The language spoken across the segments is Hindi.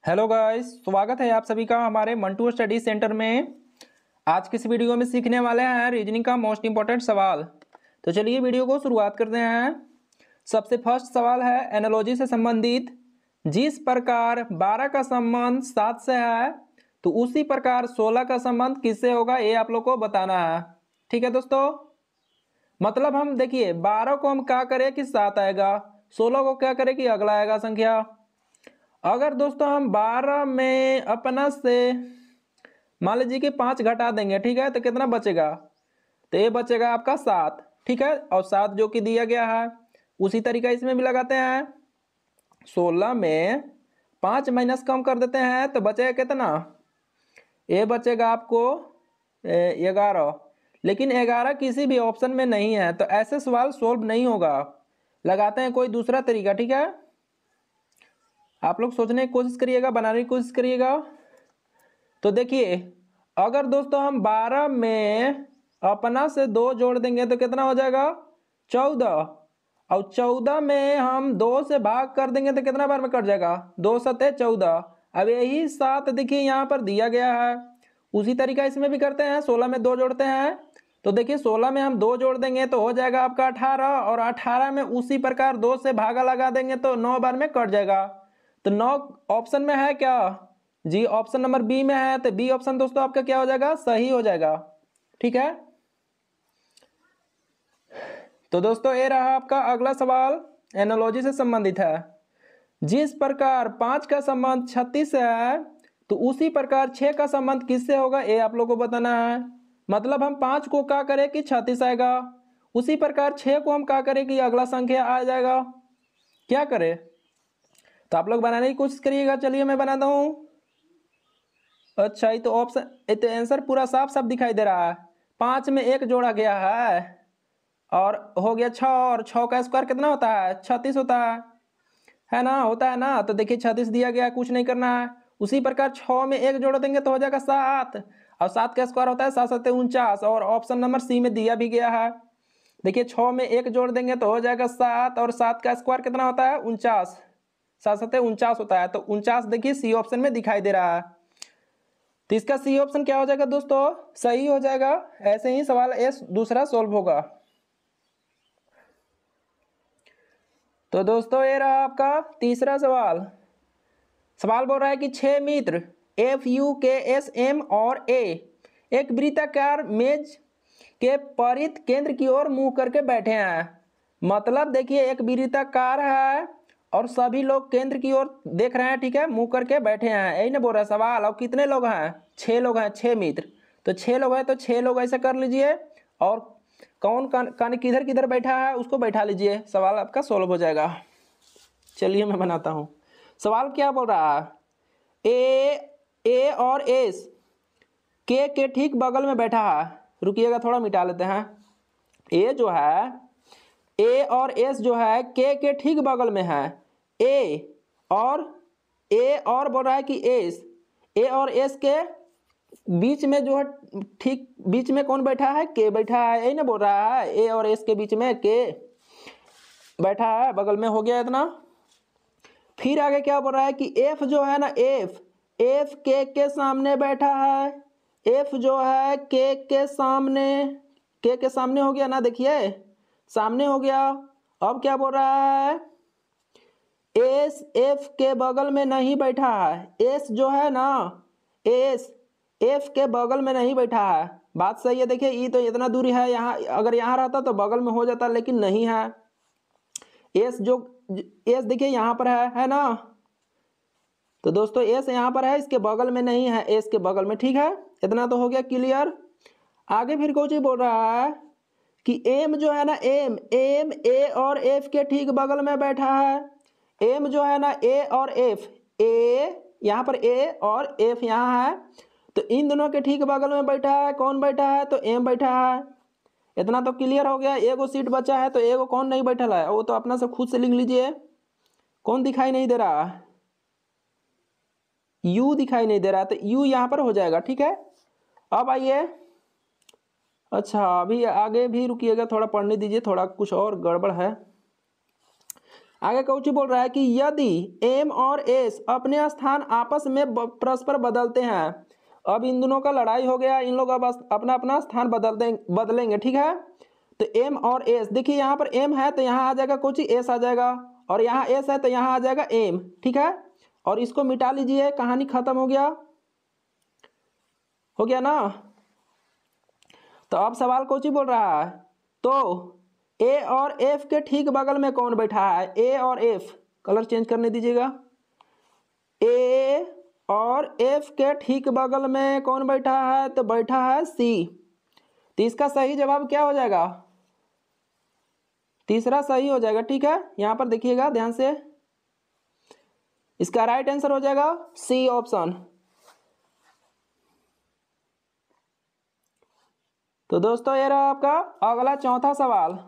हेलो गाइस, स्वागत है आप सभी का हमारे मंटू स्टडी सेंटर में। आज की इस वीडियो में सीखने वाले हैं रीजनिंग का मोस्ट इंपॉर्टेंट सवाल। तो चलिए वीडियो को शुरुआत करते हैं। सबसे फर्स्ट सवाल है एनालॉजी से संबंधित। जिस प्रकार 12 का संबंध 7 से है तो उसी प्रकार 16 का संबंध किससे होगा, ये आप लोग को बताना है। ठीक है दोस्तों, मतलब हम देखिए 12 को हम क्या करें कि 7 आएगा, 16 को क्या करें कि अगला आएगा संख्या। अगर दोस्तों हम 12 में अपना से मान लीजिए कि 5 घटा देंगे, ठीक है, तो कितना बचेगा, तो ये बचेगा आपका 7। ठीक है, और 7 जो कि दिया गया है उसी तरीका इसमें भी लगाते हैं। 16 में 5 माइनस कम कर देते हैं तो बचेगा कितना, ये बचेगा आपको 11। लेकिन 11 किसी भी ऑप्शन में नहीं है तो ऐसे सवाल सोल्व नहीं होगा। लगाते हैं कोई दूसरा तरीका। ठीक है, आप लोग सोचने की कोशिश करिएगा, बनाने की कोशिश करिएगा। तो देखिए अगर दोस्तों हम 12 में अपना से 2 जोड़ देंगे तो कितना हो जाएगा, 14। और 14 में हम 2 से भाग कर देंगे तो कितना बार में कट जाएगा, 2 सते 14। अब यही 7 देखिए यहाँ पर दिया गया है, उसी तरीका इसमें भी करते हैं। 16 में 2 जोड़ते हैं तो देखिए 16 में हम 2 जोड़ देंगे तो हो जाएगा आपका 18, और 18 में उसी प्रकार 2 से भागा लगा देंगे तो 9 बार में कट जाएगा। तो 9 ऑप्शन में है क्या, जी ऑप्शन नंबर बी में है, तो बी ऑप्शन दोस्तों आपका क्या हो जाएगा, सही हो जाएगा। ठीक है, तो दोस्तों ये रहा आपका अगला सवाल, एनालॉजी से संबंधित है। जिस प्रकार 5 का संबंध 36 से है तो उसी प्रकार 6 का संबंध किससे होगा, ये आप लोगों को बताना है। मतलब हम 5 को क्या करें कि 36 आएगा, उसी प्रकार 6 को हम क्या करें कि अगला संख्या आ जाएगा। क्या करें, तो आप लोग बनाने की कोशिश करिएगा। चलिए मैं बनाता हूँ। अच्छा, ये तो ऑप्शन, ये तो आंसर पूरा साफ साफ दिखाई दे रहा है। 5 में 1 जोड़ा गया है और हो गया 6, और 6 का स्क्वायर कितना होता है, 36 होता है ना, होता है ना। तो देखिए 36 दिया गया, कुछ नहीं करना है। उसी प्रकार 6 में 1 जोड़ देंगे तो हो जाएगा 7, और 7 का स्क्वायर होता है 7 7 49, और ऑप्शन नंबर सी में दिया भी गया है। देखिए 6 में 1 जोड़ देंगे तो हो जाएगा 7, और 7 का स्क्वायर कितना होता है 49, 7 7 49 होता है। तो 49 देखिए सी ऑप्शन में दिखाई दे रहा है, तो इसका सी ऑप्शन क्या हो जाएगा दोस्तों, सही हो जाएगा। ऐसे ही सवाल एस दूसरा सोल्व होगा। तो दोस्तों ये रहा आपका तीसरा सवाल। सवाल बोल रहा है कि 6 मित्र FUKSM और A एक वृत्ताकार मेज के परित केंद्र की ओर मुंह करके बैठे हैं। मतलब देखिए एक वृत्ताकार है और सभी लोग केंद्र की ओर देख रहे हैं, ठीक है, मुंह करके बैठे हैं, यही ना बोल रहा है सवाल। और कितने लोग हैं, 6 लोग हैं, 6 मित्र। तो 6 लोग हैं तो 6 लोग ऐसे कर लीजिए, और कौन कौन किधर किधर बैठा है उसको बैठा लीजिए, सवाल आपका सोल्व हो जाएगा। चलिए मैं बनाता हूँ। सवाल क्या बोल रहा है, ए और एस के ठीक बगल में बैठा है। रुकिएगा थोड़ा मिटा लेते हैं। ए जो है, ए और एस जो है के ठीक बगल में है। ए और बोल रहा है कि एस, ए और एस के बीच में जो है, ठीक बीच में कौन बैठा है, के बैठा है, यही ना बोल रहा है। ए और एस के बीच में के बैठा है, बगल में हो गया इतना। फिर आगे क्या बोल रहा है कि एफ जो है ना, एफ के सामने बैठा है। एफ जो है के सामने हो गया ना, देखिए सामने हो गया। अब क्या बोल रहा है, एस एफ के बगल में नहीं बैठा है। एस जो है ना, एस एफ के बगल में नहीं बैठा है। बात सही है, देखिए ये तो इतना दूरी है, यहाँ अगर यहाँ रहता तो बगल में हो जाता, लेकिन नहीं है। एस देखिए यहाँ पर है ना। तो दोस्तों एस यहाँ पर है, इसके बगल में नहीं है, एस के बगल में। ठीक है, इतना तो हो गया क्लियर। आगे फिर कुछ बोल रहा है कि एम जो है ना, एम ए और एफ के ठीक बगल में बैठा है। एम जो है ना, ए और एफ, ए यहाँ पर ए और एफ यहाँ है, तो इन दोनों के ठीक बगल में बैठा है। कौन बैठा है, तो एम बैठा है। इतना तो क्लियर हो गया। एगो सीट बचा है, तो एगो कौन नहीं बैठा है, वो तो अपना से खुद से लिख लीजिए। कौन दिखाई नहीं दे रहा, यू दिखाई नहीं दे रहा, तो यू यहाँ पर हो जाएगा। ठीक है, अब आइए। अच्छा अभी आगे भी रुकिएगा, थोड़ा पढ़ने दीजिए, थोड़ा कुछ और गड़बड़ है। आगे कौची बोल रहा है कि यदि एम और एस अपने स्थान आपस में परस्पर बदलते हैं, अब इन दोनों का लड़ाई हो गया, इन लोग अब अपना अपना स्थान बदलेंगे, ठीक है। तो एम और एस, देखिए यहाँ पर एम है तो यहाँ आ जाएगा कोची एस आ जाएगा, और यहाँ एस है तो यहाँ आ जाएगा एम, ठीक है। और इसको मिटा लीजिए, कहानी खत्म हो गया ना। तो अब सवाल कोची बोल रहा है, तो ए और एफ के ठीक बगल में कौन बैठा है, ए और एफ, कलर चेंज करने दीजिएगा। ए और एफ के ठीक बगल में कौन बैठा है, तो बैठा है सी। तो इसका सही जवाब क्या हो जाएगा, तीसरा सही हो जाएगा, ठीक है। यहां पर देखिएगा ध्यान से, इसका राइट आंसर हो जाएगा सी ऑप्शन। तो दोस्तों ये रहा आपका अगला चौथा सवाल,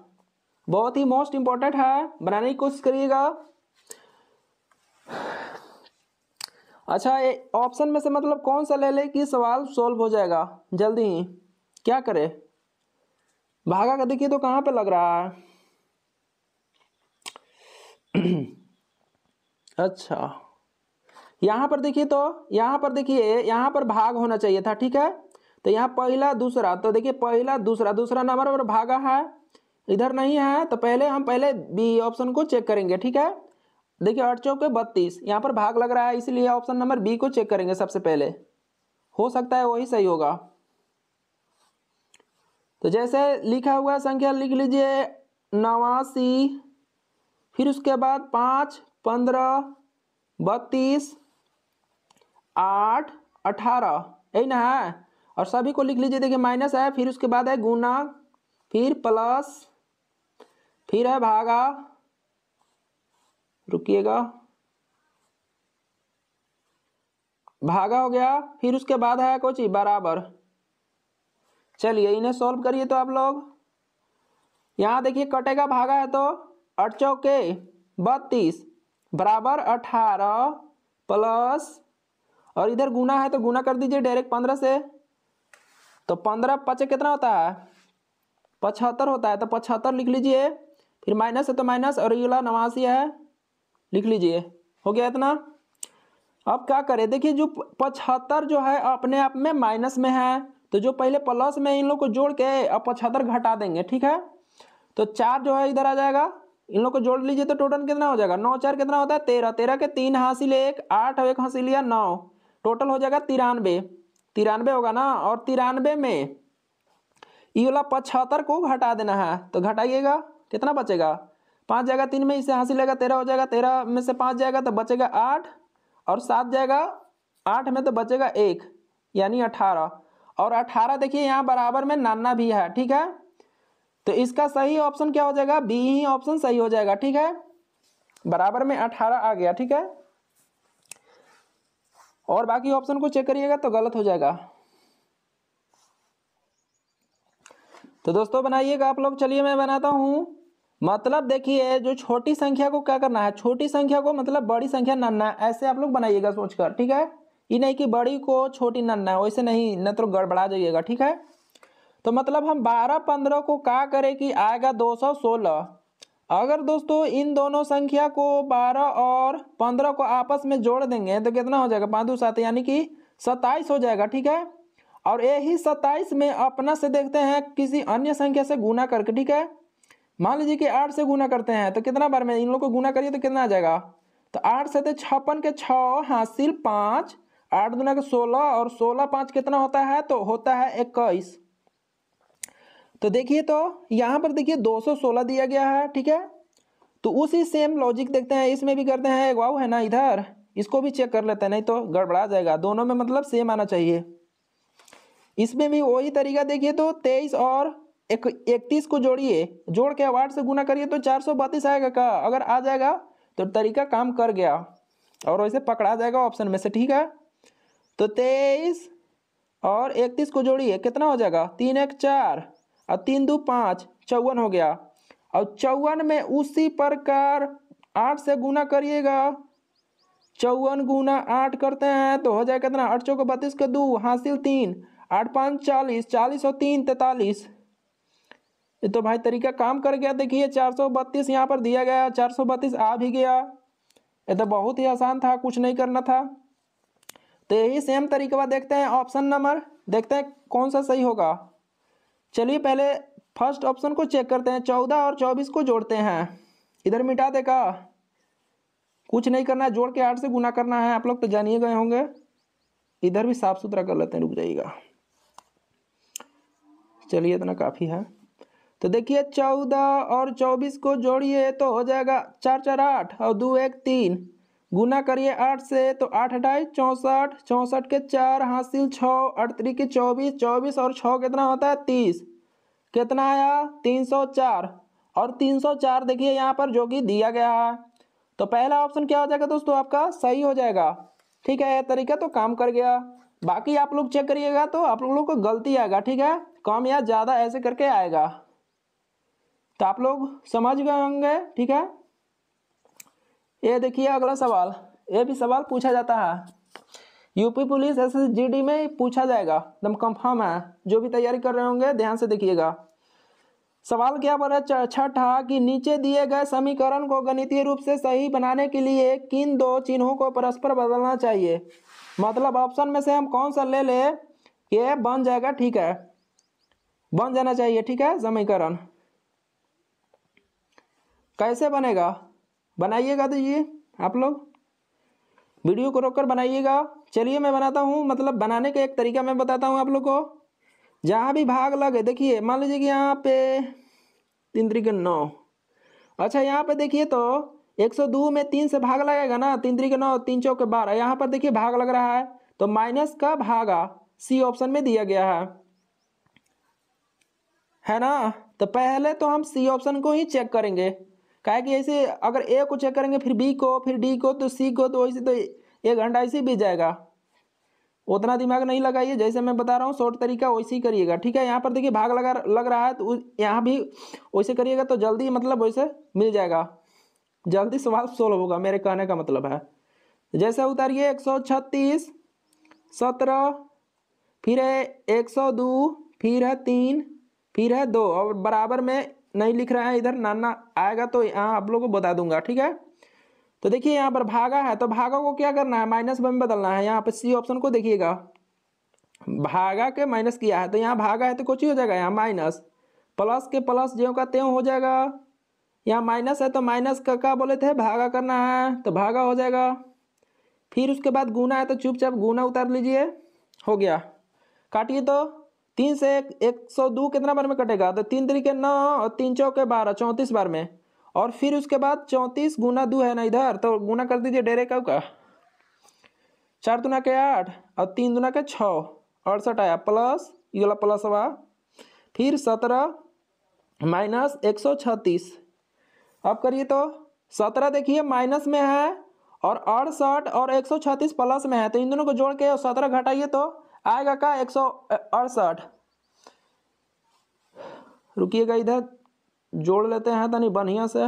बहुत ही मोस्ट इंपॉर्टेंट है, बनाने की कोशिश करिएगा। अच्छा, ऑप्शन में से मतलब कौन सा ले ले कि सवाल सॉल्व हो जाएगा जल्दी ही, क्या करे, भागा का देखिए तो कहाँ पे लग रहा है। अच्छा यहाँ पर देखिए, तो यहाँ पर देखिए, यहाँ पर भाग होना चाहिए था, ठीक है। तो यहाँ पहला दूसरा, तो देखिए पहला दूसरा, दूसरा नंबर पर भागा है, इधर नहीं है, तो हम पहले बी ऑप्शन को चेक करेंगे, ठीक है। देखिए 8 चौके 32, यहाँ पर भाग लग रहा है, इसलिए ऑप्शन नंबर बी को चेक करेंगे सबसे पहले, हो सकता है वही सही होगा। तो जैसे लिखा हुआ संख्या लिख लीजिए 89, फिर उसके बाद 5, 15, 32, 8, 18, यही ना है। और सभी को लिख लीजिए, देखिए माइनस है, फिर उसके बाद है गुना, फिर प्लस, फिर है भागा, रुकिएगा, भागा हो गया, फिर उसके बाद है कुछ बराबर। चलिए इन्हें सॉल्व करिए तो आप लोग, यहाँ देखिए कटेगा, भागा है तो 8 चौके 32 बराबर 18 प्लस, और इधर गुना है तो गुना कर दीजिए डायरेक्ट 15 से, तो 15 5 कितना होता है 75 होता है, तो 75 लिख लीजिए, फिर माइनस है तो माइनस, और ये वाला 89 है, लिख लीजिए, हो गया इतना। अब क्या करें, देखिए जो 75 जो है अपने आप में माइनस में है, तो जो पहले प्लस में इन लोग को जोड़ के अब 75 घटा देंगे, ठीक है। तो 4 जो है इधर आ जाएगा, इन लोग को जोड़ लीजिए तो टोटल कितना हो जाएगा, 9 4 कितना होता है 13, 13 के 3 हासिल 1, 8 और 1 हासिल लिया 9, टोटल हो जाएगा 93, 93 होगा ना। और 93 में ये वाला 75 को घटा देना है, तो घटाइएगा कितना बचेगा, 5 जाएगा 3 में, इसे हासिल लेगा 13 हो जाएगा, 13 में से 5 जाएगा तो बचेगा 8, और 7 जाएगा 8 में तो बचेगा 1, यानी 18। और 18 देखिए यहाँ बराबर में 99 भी है, ठीक है। तो इसका सही ऑप्शन क्या हो जाएगा, बी ही ऑप्शन सही हो जाएगा, ठीक है। बराबर में 18 आ गया, ठीक है। और बाकी ऑप्शन को चेक करिएगा तो गलत हो जाएगा। तो दोस्तों बनाइएगा आप लोग, चलिए मैं बनाता हूं। मतलब देखिए जो छोटी संख्या को क्या करना है, छोटी संख्या को मतलब बड़ी संख्या नन्ना, ऐसे आप लोग बनाइएगा सोचकर, ठीक है। ये नहीं कि बड़ी को छोटी नन्ना, वैसे नहीं, न तो गड़बड़ा जाइएगा, ठीक है। तो मतलब हम 12 15 को क्या करें कि आएगा 216। अगर दोस्तों इन दोनों संख्या को 12 और 15 को आपस में जोड़ देंगे तो कितना हो जाएगा, 5 2 7, यानी कि 27 हो जाएगा, ठीक है। और यही 27 में अपना से देखते हैं किसी अन्य संख्या से गुना करके, ठीक है। मान लीजिए कि 8 से गुना करते हैं, तो कितना बार में इन लोग को गुना करिए तो कितना आ जाएगा, तो 8 से 56 के 6 हासिल 5, 8 गुना के 16, और 16 5 कितना होता है, तो होता है 21। तो देखिए तो यहाँ पर देखिए 216 दिया गया है, ठीक है। तो उसी सेम लॉजिक देखते हैं, इसमें भी करते हैं, वाव है ना इधर, इसको भी चेक कर लेते हैं, नहीं तो गड़बड़ा जाएगा, दोनों में मतलब सेम आना चाहिए। इसमें भी वही तरीका देखिए, तो 23 और 31 को जोड़िए, जोड़ के 8 से गुना करिए तो 432 आएगा का, अगर आ जाएगा तो तरीका काम कर गया, और वैसे पकड़ा जाएगा ऑप्शन में से, ठीक है। तो 23 और 31 को जोड़िए, कितना हो जाएगा, 3 1 4 और 3 2 5, 54 हो गया। और 54 में उसी प्रकार 8 से गुना करिएगा, 54 गुना 8 करते हैं तो हो जाएगा कितना, 8 चौके 32 के 2 हासिल 3, 8 5 40, 40 और 3 43, ये तो भाई तरीका काम कर गया। देखिए 432 यहाँ पर दिया गया, 432 आ भी गया। ये तो बहुत ही आसान था, कुछ नहीं करना था। तो यही सेम तरीका देखते हैं, ऑप्शन नंबर देखते हैं कौन सा सही होगा। चलिए पहले फर्स्ट ऑप्शन को चेक करते हैं। 14 और 24 को जोड़ते हैं। इधर मिटा देगा, कुछ नहीं करना है, जोड़ के 8 से गुना करना है। आप लोग तो जानिए गए होंगे। इधर भी साफ सुथरा कर लेते हैं, रुक जाइएगा। चलिए इतना काफ़ी है। तो देखिए 14 और 24 को जोड़िए तो हो जाएगा 4 4 8 और 2 1 3। गुना करिए 8 से तो 8 8 64, 64 के 4 हासिल 6, 8 3 के 24, 24 और 6 कितना होता है 30। कितना आया 304। और 304 देखिए यहाँ पर जो कि दिया गया है। तो पहला ऑप्शन क्या हो जाएगा दोस्तों, आपका सही हो जाएगा। ठीक है, यह तरीका तो काम कर गया। बाकी आप लोग चेक करिएगा तो आप लोगों को गलती आएगा। ठीक है, कम या ज़्यादा ऐसे करके आएगा। तो आप लोग समझ गए होंगे। ठीक है, ये देखिए अगला सवाल। ये भी सवाल पूछा जाता है, यूपी पुलिस SSGD में पूछा जाएगा, एकदम कंफर्म है। जो भी तैयारी कर रहे होंगे ध्यान से देखिएगा। सवाल क्या बोल रहा है, छठा कि नीचे दिए गए समीकरण को गणितीय रूप से सही बनाने के लिए किन दो चिन्हों को परस्पर बदलना चाहिए। मतलब ऑप्शन में से हम कौन सा ले ले ये बन जाएगा। ठीक है, बन जाना चाहिए। ठीक है, समीकरण कैसे बनेगा बनाइएगा, दीजिए आप लोग वीडियो को रोककर बनाइएगा। चलिए मैं बनाता हूँ, मतलब बनाने का एक तरीका मैं बताता हूँ आप लोग को। जहाँ भी भाग लगे, देखिए मान लीजिए कि यहाँ पे 3 3 9। अच्छा यहाँ पे देखिए तो 102 में 3 से भाग लगेगा ना, 3 3 9, 3 चौके 12। यहाँ पर देखिए भाग लग रहा है तो माइनस का भागा सी ऑप्शन में दिया गया है ना। तो पहले तो हम सी ऑप्शन को ही चेक करेंगे, काहे कि ऐसे अगर ए को चेक करेंगे फिर बी को फिर डी को तो सी को, तो ऐसे तो 1 घंटा ऐसे बीत जाएगा। उतना दिमाग नहीं लगाइए, जैसे मैं बता रहा हूँ शॉर्ट तरीका वैसे ही करिएगा। ठीक है, यहाँ पर देखिए भाग लग रहा है तो यहाँ भी वैसे करिएगा तो जल्दी मतलब वैसे मिल जाएगा, जल्दी सवाल सोल्व होगा, मेरे कहने का मतलब है। जैसे उतारिए 136 17, फिर है 102, फिर है 3, फिर है 2 और बराबर में नहीं लिख रहा है इधर, नाना आएगा तो यहाँ आप लोगों को बता दूंगा। ठीक है, तो देखिए यहाँ पर भागा है तो भागा को क्या करना है, माइनस में बदलना है। यहाँ पे सी ऑप्शन को देखिएगा, भागा के माइनस किया है तो यहाँ भागा है तो कुछ ही हो जाएगा, यहाँ माइनस प्लस के प्लस ज्यों का त्यों हो जाएगा। यहाँ माइनस है तो माइनस का क्या बोले थे, भागा करना है तो भागा हो जाएगा। फिर उसके बाद गुना है तो चुपचाप गुना उतार लीजिए, हो गया। काटिए तो 3 से 102 कितना बार में कटेगा, तो 3 3 के 9 और 3 चौके 12, 34 बार में। और फिर उसके बाद 34 गुना 2 है ना इधर, तो गुना कर दीजिए डेरे का 4 दूना के 8 और 3 दूना के 6, 68 आया प्लस ये वाला प्लस हुआ। फिर 17 माइनस 136। अब करिए तो 17 देखिए माइनस में है और 68 और 136 प्लस में है, तो इन दोनों को जोड़ के 17 घटाइए तो आएगा का 168। रुकिएगा इधर जोड़ लेते हैं तनी बढ़िया से,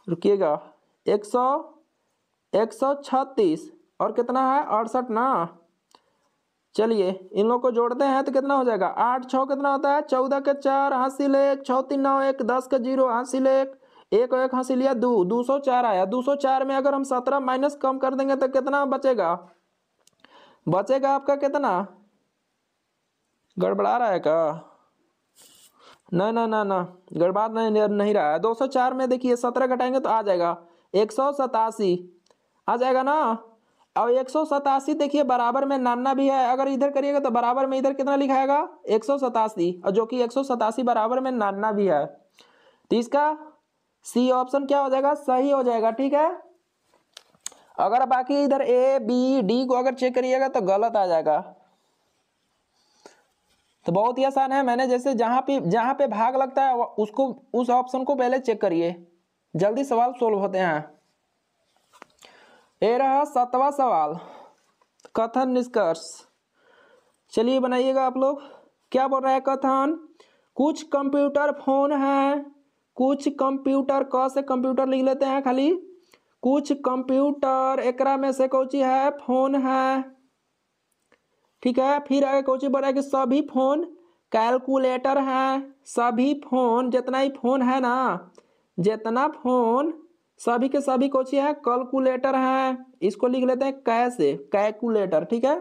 रुकिएगा। 136 और कितना है 68 ना। चलिए इन लोग को जोड़ते हैं तो कितना हो जाएगा, 8 6 कितना होता है 14 के 4 हासिल 1, 6 3 9 1, 10 के 0 हासिल 1, 1 और 1 हासिल लिया 2, 204 आया। 204 में अगर हम 17 माइनस कम कर देंगे तो कितना बचेगा, बचेगा आपका कितना, गड़बड़ा रहा है क्या, ना ना ना ना गड़बड़ नहीं रहा है। 204 में देखिए 17 घटाएंगे तो आ जाएगा 187 आ जाएगा ना। और 187 देखिए बराबर में नाना भी है, अगर इधर करिएगा तो बराबर में इधर कितना लिखाएगा 187, और जो कि 187 बराबर में नाना भी है। तो इसका सी ऑप्शन क्या हो जाएगा, सही हो जाएगा। ठीक है, अगर बाकी इधर ए बी डी को अगर चेक करिएगा तो गलत आ जाएगा। तो बहुत ही आसान है, मैंने जैसे जहाँ पे भाग लगता है उसको उस ऑप्शन को पहले चेक करिए, जल्दी सवाल सोल्व होते हैं। ये रहा 7वां सवाल, कथन निष्कर्ष। चलिए बनाइएगा आप लोग। क्या बोल रहा है कथन, कुछ कंप्यूटर फोन है, कुछ कंप्यूटर क से कंप्यूटर लिख लेते हैं खाली, कुछ कंप्यूटर एकरा में से कौची है फोन है। ठीक है, फिर आगे कौची बोल रहा है कि सभी फोन कैलकुलेटर है, सभी फोन जितना ही फोन है ना, जितना फोन सभी के सभी कोची है कैलकुलेटर है। इसको लिख लेते हैं कै से कैलकुलेटर, ठीक है।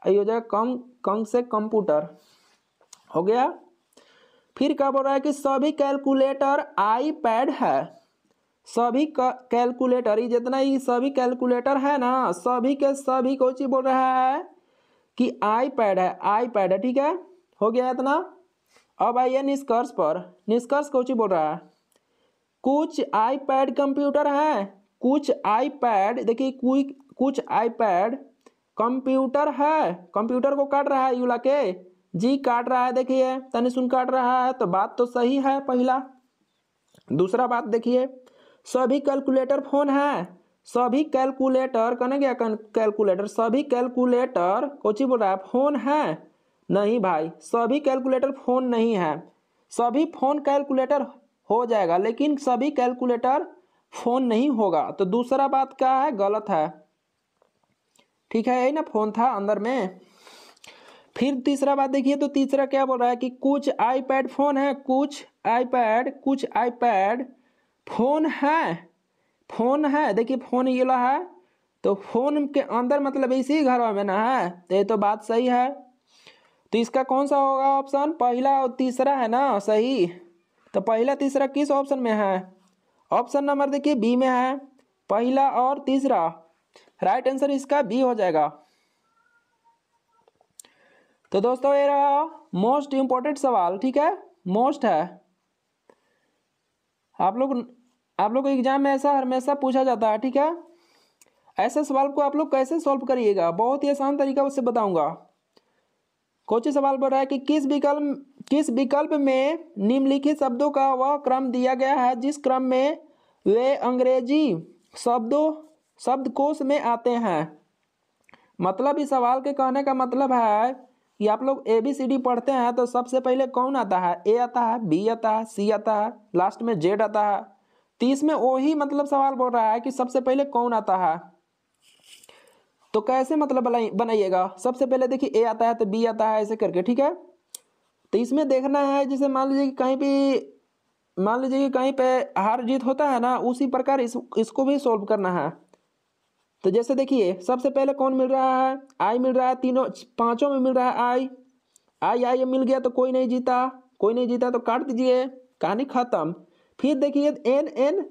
ये हो जाएगा कम से कंप्यूटर, हो गया। फिर क्या बोल रहा है कि सभी कैलकुलेटर आईपैड है, सभी कैलकुलेटर, ये जितना ही सभी कैलकुलेटर है ना, सभी के सभी कोची बोल रहा है कि आईपैड है, आईपैड है, ठीक है। हो गया इतना। अब आइए निष्कर्ष पर। निष्कर्ष कोची बोल रहा है, कुछ आईपैड कंप्यूटर है, कुछ आईपैड, देखिए कुछ आईपैड कंप्यूटर है। कंप्यूटर को काट रहा है यूला के, जी काट रहा है, देखिए तनिसुन काट रहा है, तो बात तो सही है पहला। दूसरा बात देखिए, सभी कैलकुलेटर फोन है, सभी कैलकुलेटर कहने गया कैलकुलेटर, सभी कैलकुलेटर कोची बोल रहा है फोन है। नहीं भाई, सभी कैलकुलेटर फोन नहीं है, सभी फोन कैलकुलेटर हो जाएगा, लेकिन सभी कैलकुलेटर फोन नहीं होगा। तो दूसरा बात क्या है, गलत है, ठीक है, यही ना फोन था अंदर में। फिर तीसरा बात देखिए, तो तीसरा क्या बोल रहा है कि कुछ आईपैड फोन है, कुछ आईपैड फोन है, फोन है, देखिए फोन ये ला है, तो फोन के अंदर मतलब इसी घर में ना है, तो ये तो बात सही है। तो इसका कौन सा होगा ऑप्शन, पहला और तीसरा है ना सही। तो पहला तीसरा किस ऑप्शन में है, ऑप्शन नंबर देखिए बी में है, पहला और तीसरा। राइट आंसर इसका बी हो जाएगा। तो दोस्तों ये रहा मोस्ट इंपॉर्टेंट सवाल, ठीक है, मोस्ट है। आप लोग एग्जाम में ऐसा हमेशा पूछा जाता है, ठीक है। ऐसे सवाल को आप लोग कैसे सॉल्व करिएगा, बहुत ही आसान तरीका उससे बताऊंगा। कोई सवाल बोल रहा है कि किस विकल्प में निम्नलिखित शब्दों का वह क्रम दिया गया है जिस क्रम में वे अंग्रेजी शब्दकोश में आते हैं। मतलब इस सवाल के कहने का मतलब है कि आप लोग ABCD पढ़ते हैं तो सबसे पहले कौन आता है, A आता है, B आता है, C आता है, लास्ट में Z आता है। तो इसमें वही मतलब सवाल बोल रहा है कि सबसे पहले कौन आता है। तो कैसे मतलब बनाइएगा, सबसे पहले देखिए A आता है तो B आता है, ऐसे करके, ठीक है। तो इसमें देखना है, जैसे मान लीजिए कि कहीं पे हार जीत होता है ना, उसी प्रकार इसको भी सोल्व करना है। तो जैसे देखिए सबसे पहले कौन मिल रहा है, आई मिल रहा है, तीनों पांचों में मिल रहा है आई मिल गया, तो कोई नहीं जीता तो काट दीजिए, कहानी खत्म। फिर देखिए एन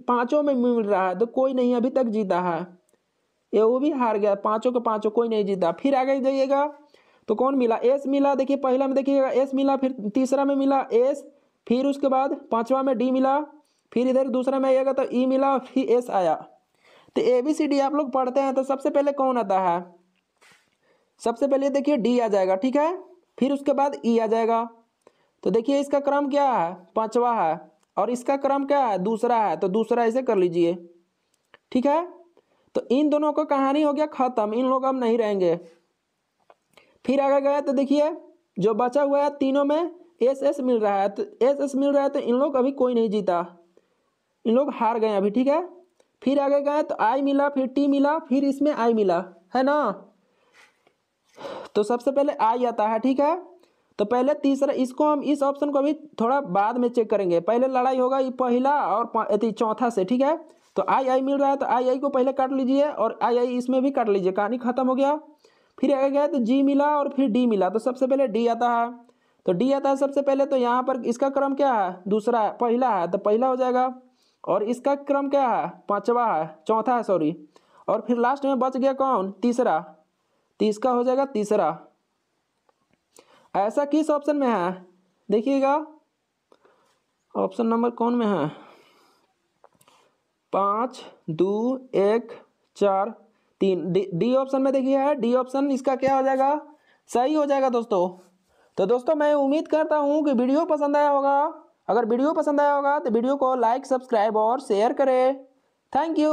पांचों में मिल रहा है, तो कोई नहीं अभी तक जीता है, ये वो भी हार गया, पांचों के पांचों कोई नहीं जीता। फिर आगे जाइएगा तो कौन मिला, एस मिला, देखिए पहला में देखिएगा एस मिला, फिर तीसरा में मिला एस, फिर उसके बाद पांचवा में डी मिला, फिर इधर दूसरा में आएगा तो ई मिला, फिर एस आया। तो ABCD आप लोग पढ़ते हैं तो सबसे पहले कौन आता है, सबसे पहले देखिए डी आ जाएगा, ठीक है, फिर उसके बाद ई आ जाएगा। तो देखिए इसका क्रम क्या है, पांचवा है, और इसका क्रम क्या है, दूसरा है, तो दूसरा ऐसे कर लीजिए, ठीक है। तो इन दोनों का कहानी हो गया खत्म, इन लोग अब नहीं रहेंगे। फिर आगे गए तो देखिए जो बचा हुआ है तीनों में एस मिल रहा है, तो एस मिल रहा है, तो इन लोग अभी कोई नहीं जीता, इन लोग हार गए अभी, ठीक है। फिर आगे गए तो आई मिला, फिर टी मिला, फिर इसमें आई मिला, है ना। तो सबसे पहले आई आता है, ठीक है। तो पहले तीसरा, इसको हम इस ऑप्शन को अभी थोड़ा बाद में चेक करेंगे, पहले लड़ाई होगा ये पहला और चौथा से, ठीक है। तो आई मिल रहा है, तो आई को पहले काट लीजिए, और आई इसमें भी काट लीजिए, कहानी खत्म हो गया। फिर आगे गया तो जी मिला और फिर डी मिला, तो सबसे पहले डी आता है, तो डी आता है सबसे पहले, तो यहाँ पर इसका क्रम क्या है, दूसरा है, पहला है, तो पहला हो जाएगा, और इसका क्रम क्या है, पांचवा है, चौथा है सॉरी, और फिर लास्ट में बच गया कौन, तीसरा, तो इसका हो जाएगा तीसरा। ऐसा किस ऑप्शन में है, देखिएगा ऑप्शन नंबर कौन में है, 5 2 1 4 3, डी ऑप्शन में देखिए है, डी ऑप्शन इसका क्या हो जाएगा, सही हो जाएगा दोस्तों। तो दोस्तों मैं उम्मीद करता हूँ कि वीडियो पसंद आया होगा, अगर वीडियो पसंद आया होगा तो वीडियो को लाइक, सब्सक्राइब और शेयर करें। Thank you.